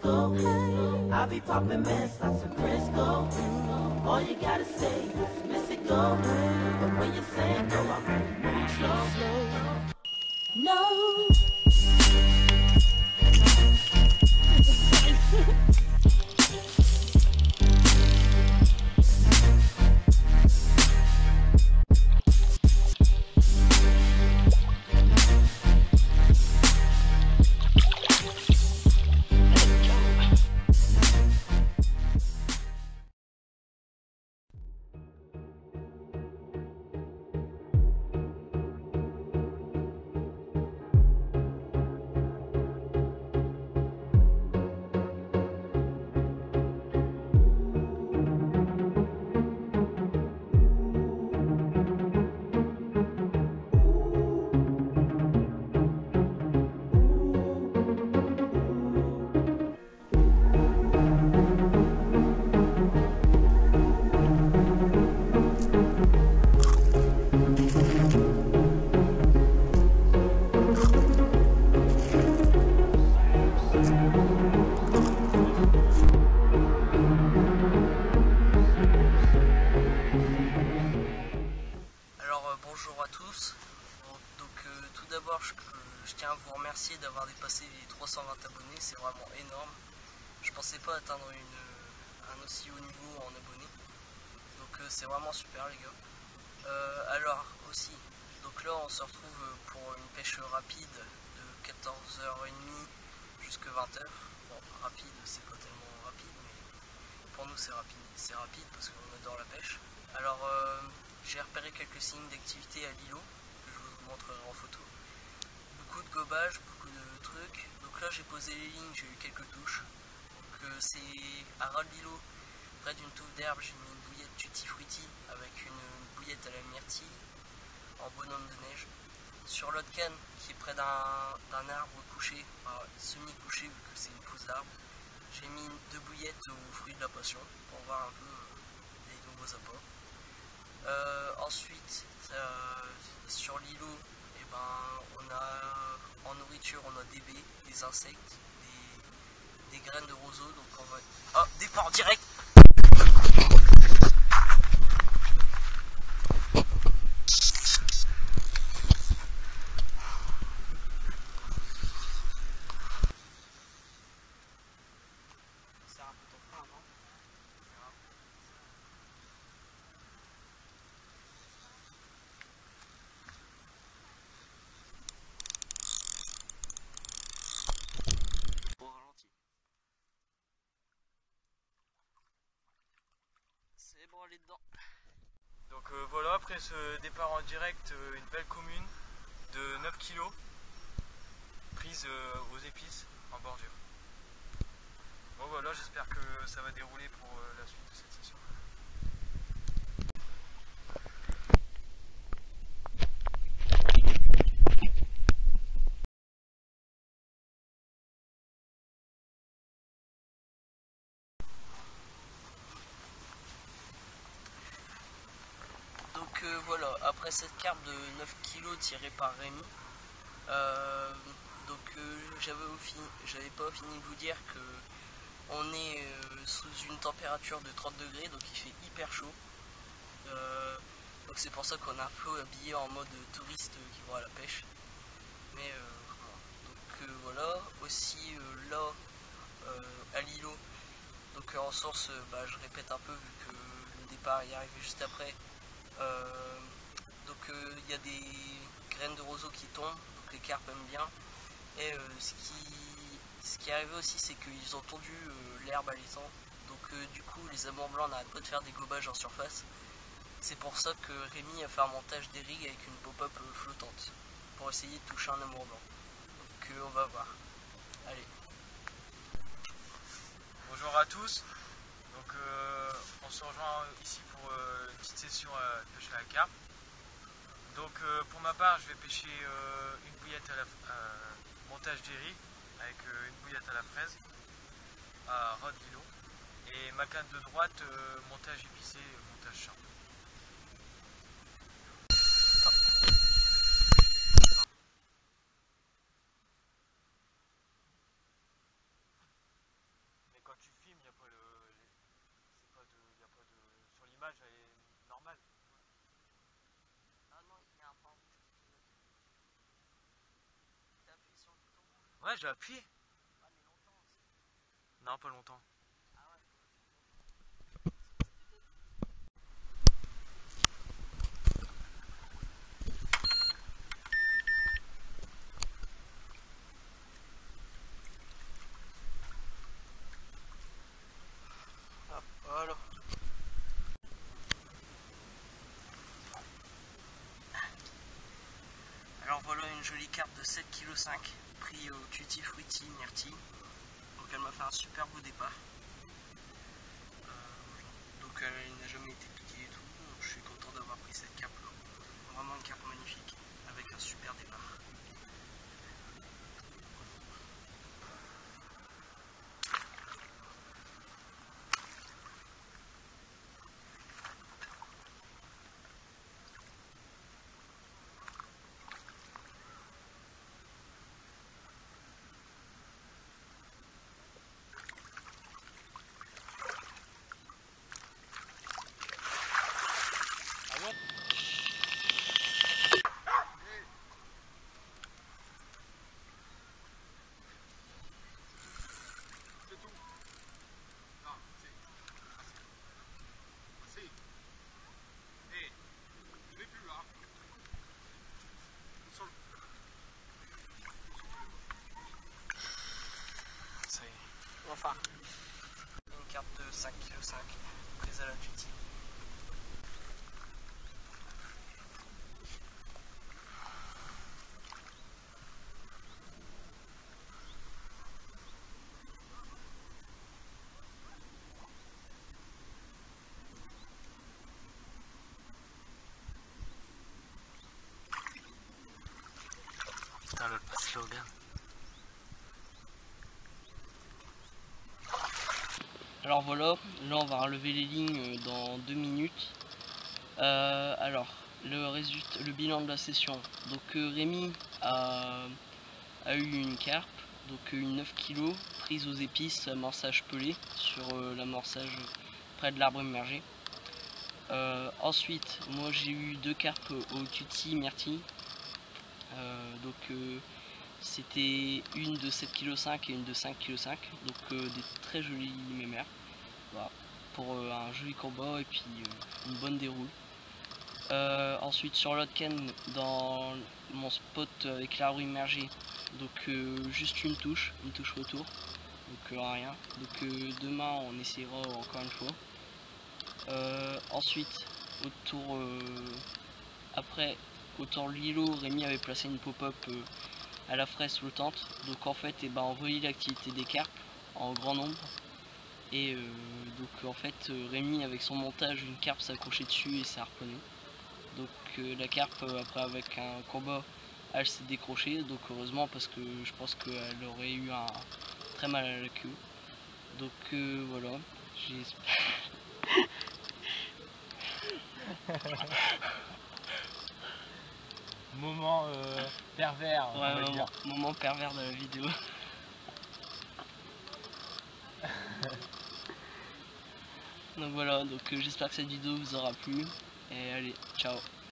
Frisco. I be popping mess like some Frisco. All you gotta say is miss it go. But when you say it go, I move slow. No. Bonjour à tous. Tout d'abord je tiens à vous remercier d'avoir dépassé les 320 abonnés, c'est vraiment énorme. Je pensais pas atteindre un aussi haut niveau en abonnés, donc c'est vraiment super les gars. Alors aussi, donc là on se retrouve pour une pêche rapide de 14h30 jusqu'à 20h. Bon, rapide c'est pas tellement rapide, mais pour nous c'est rapide parce qu'on adore la pêche. Alors j'ai repéré quelques signes d'activité à l'îlot que je vous montrerai en photo. Beaucoup de gobage, beaucoup de trucs. Donc là j'ai posé les lignes, j'ai eu quelques touches. Donc c'est à ras de l'îlot, près d'une touffe d'herbe, j'ai mis une bouillette tutti frutti avec une bouillette à la myrtille en bonhomme de neige. Sur l'autre canne qui est près d'un arbre couché, semi-couché vu que c'est une pousse d'arbre, j'ai mis 2 bouillettes aux fruits de la passion pour voir un peu les nouveaux apports. Ensuite, sur l'îlot, on a en nourriture, on a des baies, des insectes, des graines de roseau. Donc on va. Oh, départ direct! C'est bon, aller dedans. Donc voilà, après ce départ en direct, une belle commune de 9 kg prise aux épices en bordure. Bon voilà, j'espère que ça va dérouler pour la suite de cette session. Donc voilà, après cette carpe de 9 kg tirée par Rémi, j'avais pas fini de vous dire que on est sous une température de 30 degrés, donc il fait hyper chaud. Donc c'est pour ça qu'on est un peu habillé en mode touriste qui vont à la pêche. Mais voilà, aussi là à l'îlot, donc en source, je répète un peu vu que le départ y arrivé juste après. Il y a des graines de roseau qui tombent, donc les carpes aiment bien. Et ce qui est arrivé aussi, c'est qu'ils ont tondu l'herbe à l'étang. Donc du coup les amours blancs n'arrêtent pas de faire des gobages en surface. C'est pour ça que Rémi a fait un montage des rigs avec une pop-up flottante pour essayer de toucher un amour blanc. Donc on va voir. Allez. Bonjour à tous. Donc on se rejoint ici pour une petite session de pêche à la carpe. Donc pour ma part, je vais pêcher une bouillette à la montage des rigs avec une bouillette à la fraise à ras de l'îlot. Et ma canne de droite, montage épicé, montage charme. l'image elle est normale. Ah non, il y a un point rouge. T'as appuyé sur le bouton rouge? Ouais, j'ai appuyé. Ah, mais longtemps aussi. Non, pas longtemps. Ah ouais, faut appuyer longtemps. Ah, voilà. Alors voilà une jolie carte de 7,5 kg pris au Tutti Frutti Myrtille. Donc elle m'a fait un super beau départ. Donc elle n'a jamais été piquée et tout. Donc je suis content d'avoir pris cette carpe là. Vraiment une carpe magnifique avec un super départ. Ah bon? C'est tout. Non, c'est. Si. Hé, je vais plus là. Ça y est. Enfin, une carte de 5,5 kg prise à la Tutti. Putain, le slogan. Alors voilà, là on va relever les lignes dans 2 minutes. Alors, le bilan de la session. Donc Rémi a eu une carpe, donc une 9 kg prise aux épices, amorçage pelé sur l'amorçage près de l'arbre immergé. Ensuite, moi j'ai eu 2 carpes au Tutti Myrtille. C'était une de 7,5 kg et une de 5,5 kg, donc des très jolies mémères. Voilà, pour un joli combat et puis une bonne déroule. Ensuite sur l'autre canne, dans mon spot avec l'arbre immergé, donc juste une touche retour, donc rien. Donc demain on essaiera encore une fois. Ensuite autour autour de l'îlot, Rémi avait placé une pop-up à la fraise flottante. Donc en fait on voyait l'activité des carpes en grand nombre. Et donc en fait Rémi avec son montage, une carpe s'accrochait dessus et ça reprenait. Donc la carpe après avec un combat elle s'est décrochée, donc heureusement parce que je pense qu'elle aurait eu très mal à la queue. Donc voilà, Moment pervers. ouais, on va dire. moment pervers de la vidéo. Donc voilà, donc j'espère que cette vidéo vous aura plu et allez, ciao.